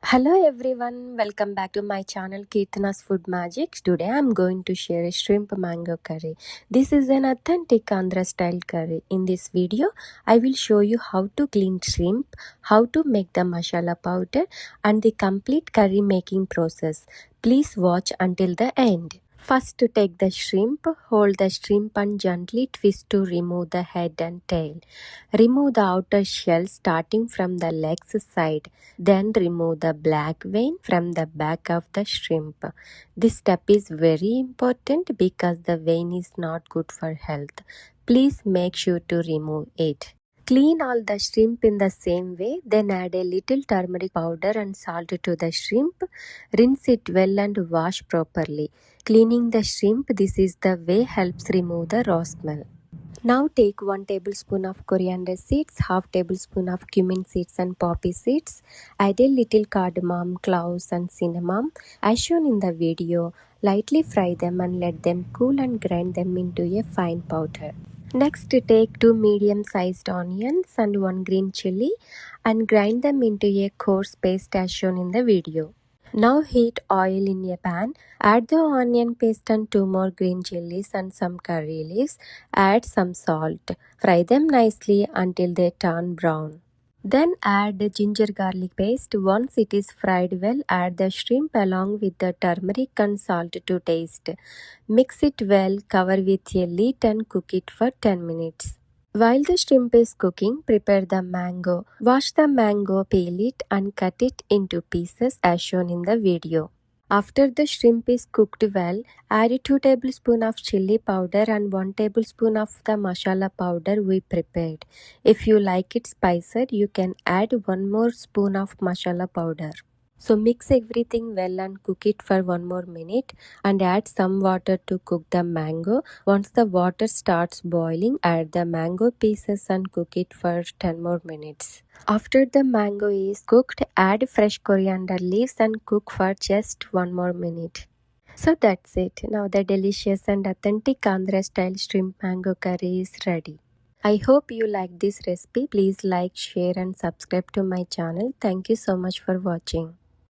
Hello everyone, welcome back to my channel Kirtana's Food Magic. Today I'm going to share a shrimp mango curry. This is an authentic Andhra style curry. In this video, I will show you how to clean shrimp, how to make the masala powder and the complete curry making process. Please watch until the end. First, to take the shrimp, hold the shrimp and gently twist to remove the head and tail. Remove the outer shell starting from the legs side. Then remove the black vein from the back of the shrimp. This step is very important because the vein is not good for health. Please make sure to remove it. Clean all the shrimp in the same way, then add a little turmeric powder and salt to the shrimp. Rinse it well and wash properly. Cleaning the shrimp, this is the way helps remove the raw smell. Now take 1 tablespoon of coriander seeds, half tablespoon of cumin seeds and poppy seeds. Add a little cardamom, cloves and cinnamon. As shown in the video, lightly fry them and let them cool and grind them into a fine powder. Next, take 2 medium-sized onions and 1 green chili and grind them into a coarse paste as shown in the video. Now heat oil in a pan. Add the onion paste and 2 more green chilies and some curry leaves. Add some salt. Fry them nicely until they turn brown. Then add the ginger garlic paste. Once it is fried well, add the shrimp along with the turmeric and salt to taste. Mix it well, cover with a lid and cook it for 10 minutes. While the shrimp is cooking, prepare the mango. Wash the mango, peel it and cut it into pieces as shown in the video. After the shrimp is cooked well, add 2 tablespoons of chili powder and 1 tablespoon of the masala powder we prepared. If you like it spicier, you can add 1 more spoon of masala powder. So mix everything well and cook it for 1 more minute and add some water to cook the mango. Once the water starts boiling, add the mango pieces and cook it for 10 more minutes. After the mango is cooked, add fresh coriander leaves and cook for just 1 more minute. So that's it. Now the delicious and authentic Andhra style shrimp mango curry is ready. I hope you like this recipe. Please like, share and subscribe to my channel. Thank you so much for watching.